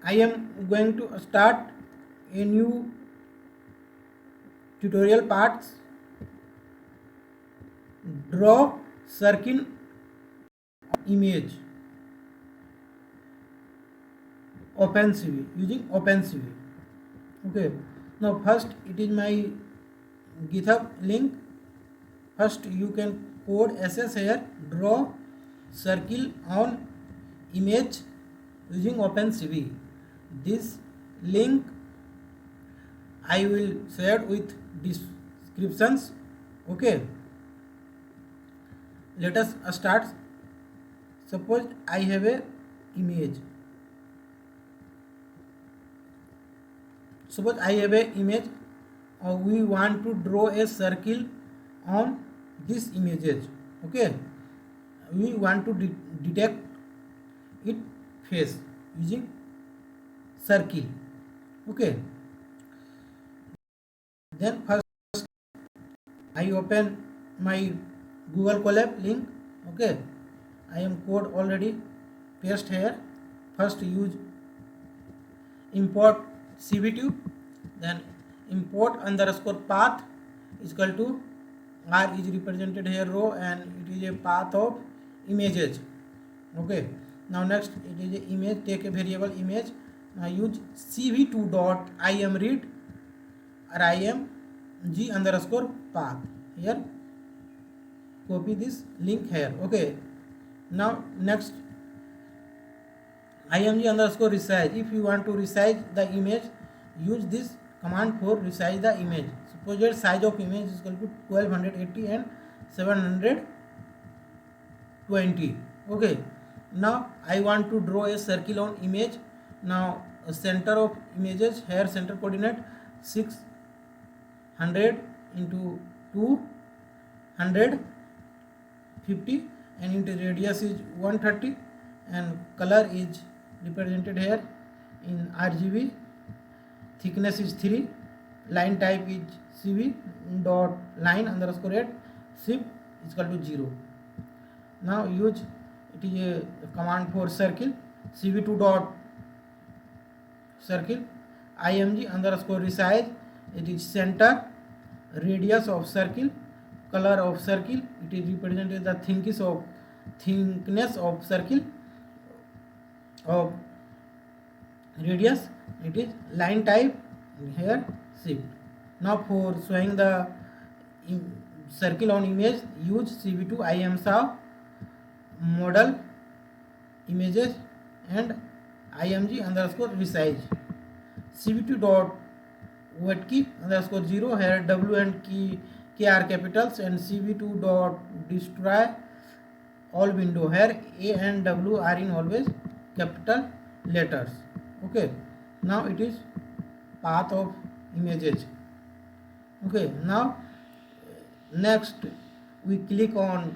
I am going to start a new tutorial parts. Draw circle image OpenCV using OpenCV. Okay, now first it is my GitHub link. First you can code SS here, draw circle on image using OpenCV. This link I will share with descriptions. Okay, let us start. Suppose I have a image. Suppose I have a image. We want to draw a circle on this images. Okay, we want to detect it face using circle. Okay, then first I open my Google Colab link. Okay, I am code already paste here. First use import cv2, then import underscore path is equal to r is represented here row and it is a path of images. Okay, now next it is a image, take a variable image. Now use cv2 dot imread or img underscore path here, copy this link here. Okay, now next img underscore resize. If you want to resize the image, use this command for resize the image. Suppose your size of image is equal to 1280 and 720. Okay, now I want to draw a circle on image. Now center of images here, center coordinate 600 into 250 and into radius is 130 and color is represented here in RGB. Thickness is 3. Line type is CV dot line underscore head. Shift is equal to 0. Now use it is a command for circle, cv2 dot circle img underscore resize. It is center, radius of circle, color of circle. It is represented the thickness of circle of radius. It is line type here shift. Now for showing the circle on image, use cv2 imsaw model images and img underscore resize. cv2 dot wet key underscore 0 here w and k are capitals and cv2 dot destroy all window here a and w are in always capital letters. Okay, now it is path of images. Okay, now next we click on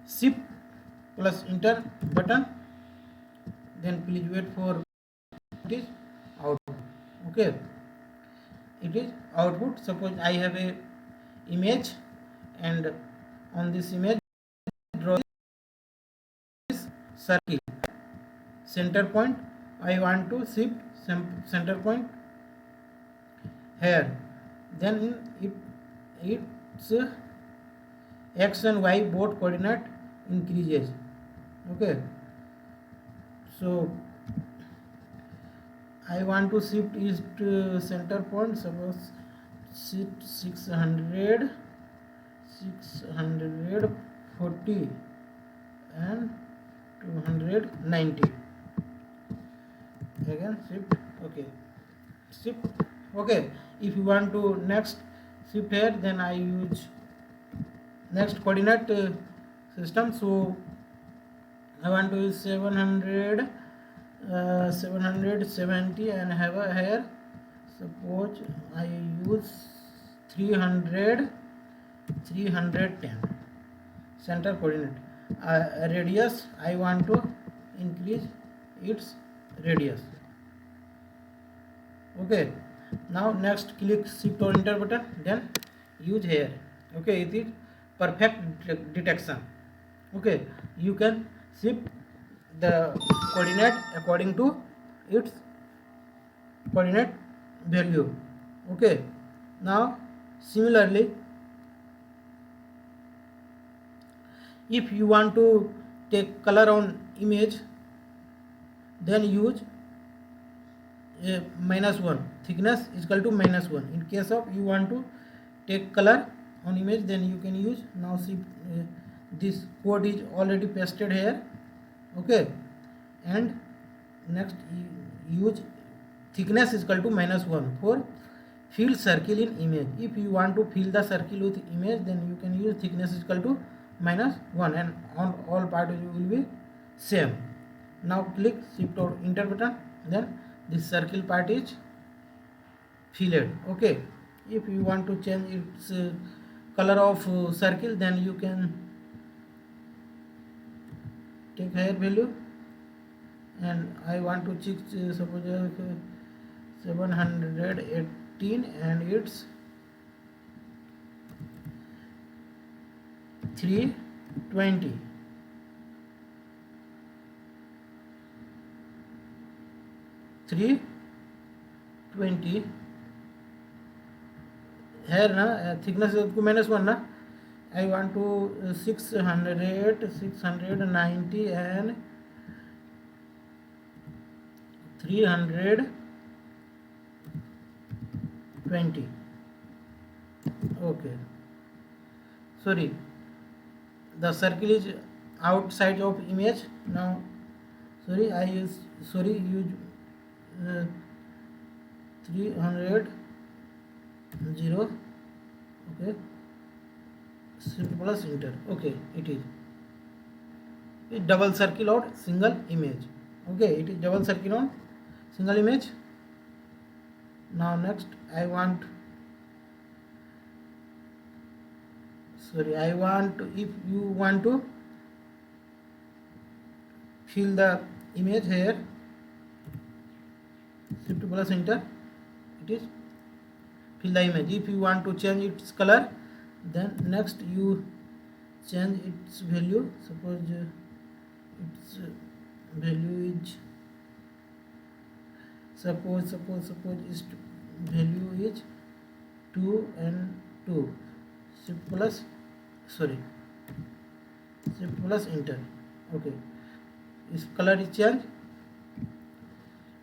shift plus enter button, then please wait for it is output. Okay, it is output. Suppose I have a image and on this image draw this circle, center point I want to shift center point here, then its x and y both coordinate increases. Okay, so I want to shift its center point. Suppose shift 640 and 290. Again shift. Okay, shift. Okay, if you want to next shift here, then I use next coordinate system. So I want to use 770 and have a here. Suppose I use 310 center coordinate. Radius I want to increase its radius. Okay, now next click shift or enter button, then use here. Okay, it is perfect detection. Okay, you can shift the coordinate according to its coordinate value. Okay, now similarly, if you want to take color on image, then use -1, thickness is equal to -1. In case of you want to take color on image, then you can use. Now see, this code is already pasted here. Okay, and next use thickness is equal to -1 for fill circle in image. If you want to fill the circle with image, then you can use thickness is equal to -1, and on all part will be same. Now click shift or enter button, then this circle part is filled. Okay, if you want to change its color of circle, then you can take higher value, and I want to check suppose 718, and it's 320. here na thickness को -1 ना. I want to 600, 690 and 320. Okay, sorry, the circle is outside of image. Now sorry, I use 300 0. Okay, shift plus enter. Okay, it is double circle or single image. Okay, it is double circle on single image. Now next I want if you want to fill the image here, shift plus enter, it is fill the image. If you want to change its color, then next you change its value. Suppose its value is suppose its value is 2 and 2. Shift plus enter. Okay, its color is changed.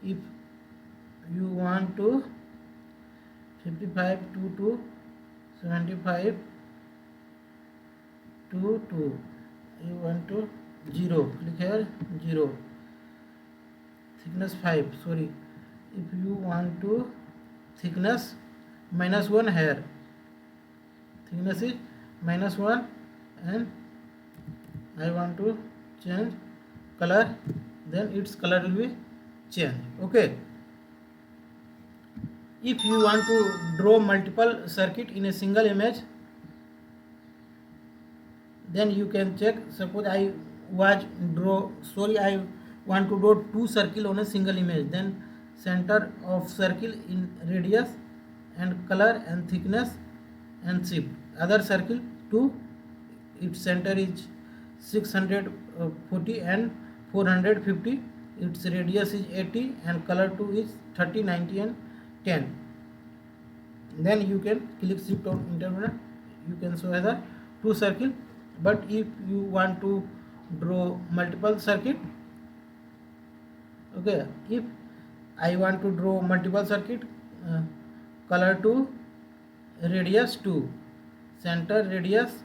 If you want to 55 to 2, 75 to 2, you want to 0, click here 0, thickness 5. Sorry, if you want to thickness -1 here, thickness is -1, and I want to change color, then its color will be changed. Okay, if you want to draw multiple circuit in a single image, then you can check. Suppose I want to draw 2 circle on a single image, then center of circle in radius and color and thickness and shift. Other circle 2, its center is 640 and 450, its radius is 80 and color 2 is 30, 90 and 10. Then you can click shift on enter button, you can show the 2 circle. But if you want to draw multiple circuit, okay, if I want to draw multiple circuit, color 2, radius 2, center, radius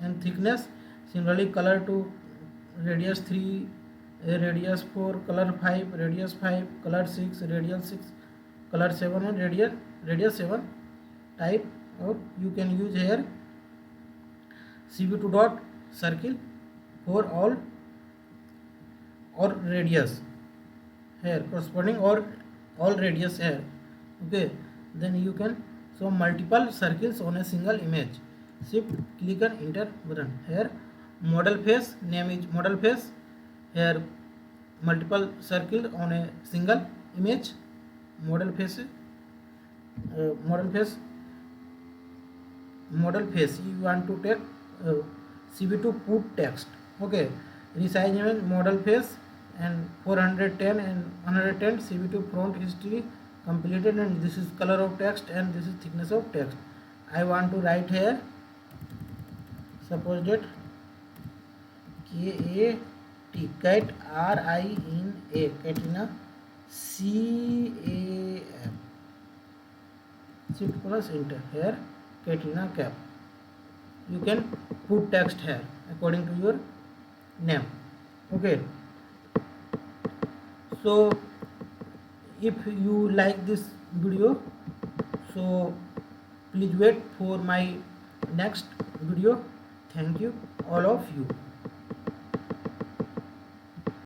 and thickness. Similarly, color 2, radius 3, radius 4, color 5, radius 5, color 6, radius 6, color 7 and radius 7 type. Or you can use here CV2 dot circle for all or radius here corresponding or all radius here. Okay, then you can show multiple circles on a single image. Shift click on enter button. Here model face, name is model face. Here multiple circle on a single image, model face. Model face you want to take CV2 put text. Okay, resize image model face and 410 and 110 CV2 front history completed, and this is color of text and this is thickness of text. I want to write here, suppose that KAT, cat, RINA, Katrina, CAF, shift plus enter here, Katrina cap. You can put text here according to your name. Okay, so if you like this video, so please wait for my next video. Thank you all of you.